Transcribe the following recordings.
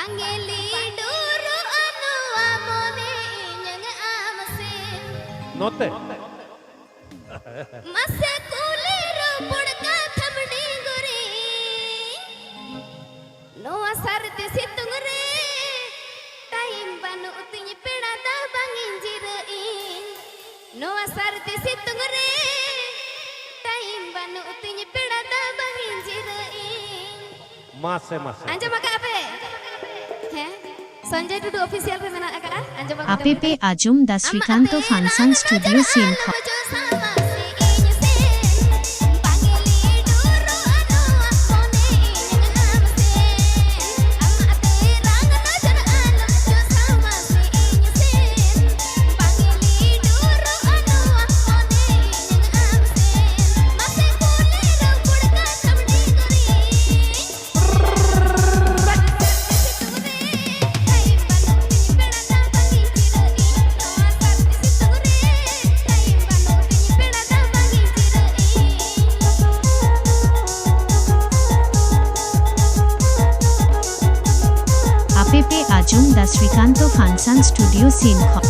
Pangili duru anu amone nyang amsin. Note. Mase kuliro pudka thamdi guri. Noa sarti situng re. Time banu utuny peda da bangin jirein. Noa sarti situng re. Time banu utuny peda da bangin jirein. Mase. Anjam agak apa? Sanjay Dudu official pe mena agak anjam agak. APP Ajum da Srikanto Funsan Studio Sinko. APP Ajum da Srikanto Funsan Studio Sinko.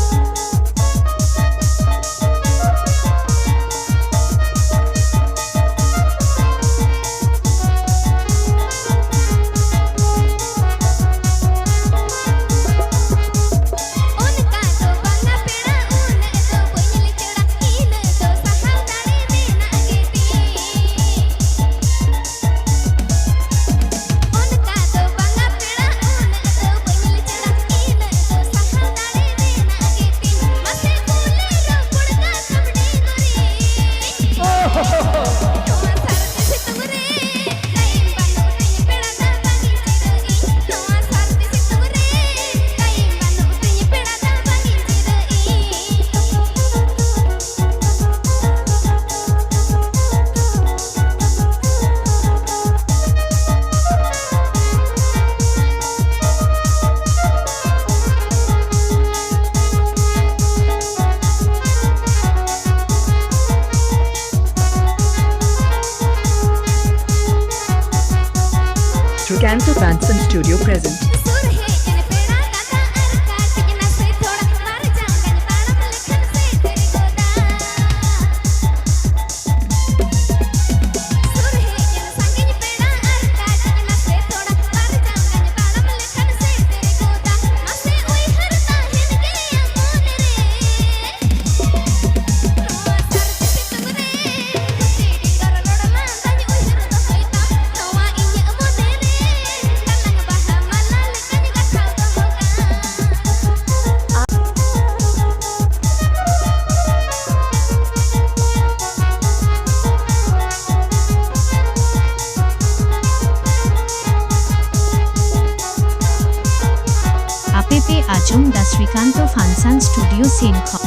Srikanto Funsan Studio present. APP Ajum da Srikanto Funsan Studio Sinko.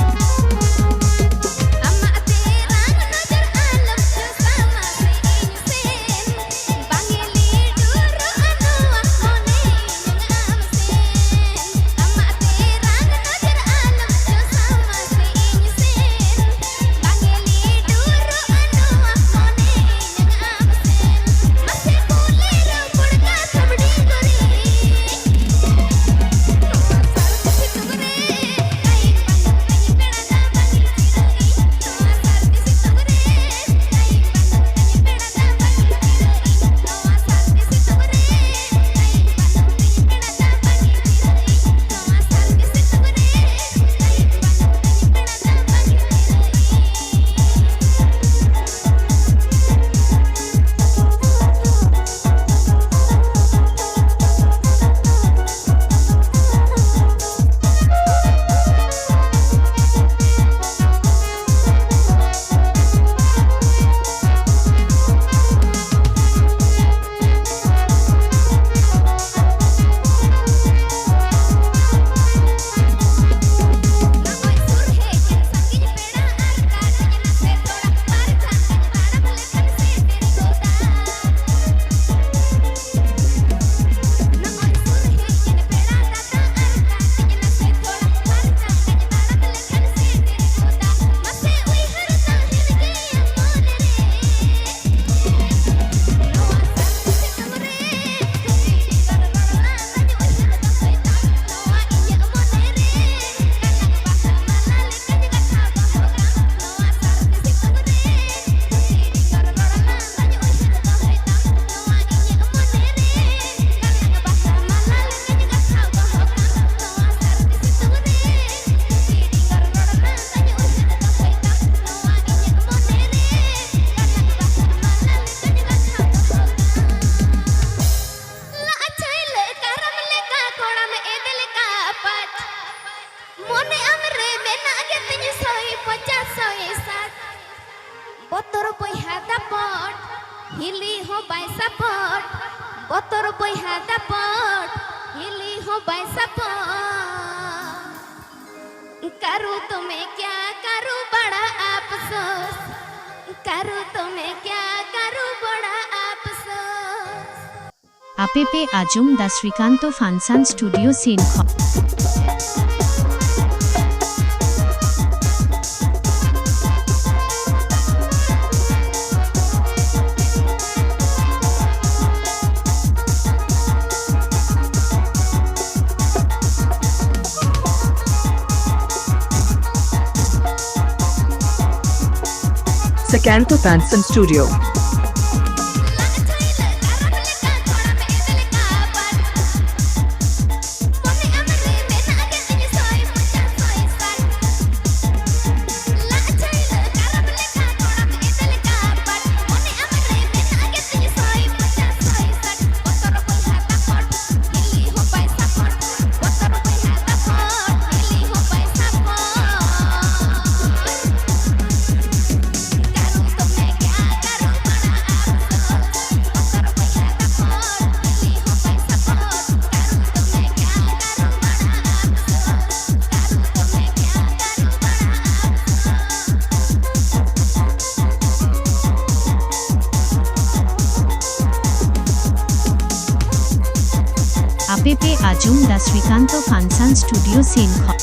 हिली हो bye support बतर बहा दपट हिली हो bye support करूँ तो मैं क्या करूँ बड़ा अफसोस करूँ तो मैं क्या करूँ बड़ा अफसोस APP Ajum Da Srikanto Funson Studio Sinkhon Srikanto Funson Studio. APP Ajum Da Srikanto Funson Studio Sinkhon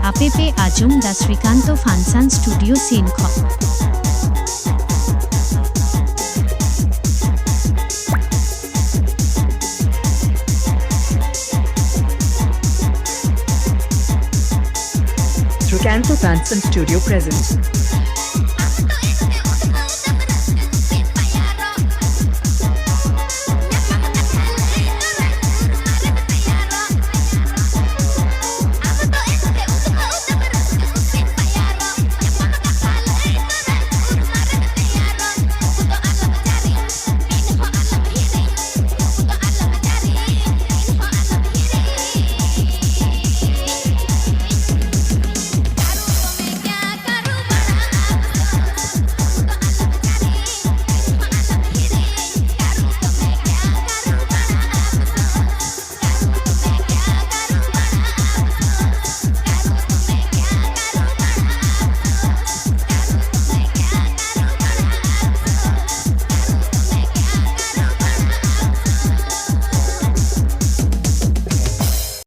APP Ajum Da Srikanto Funson Studio Sinkhon Srikanto Funson Studio presents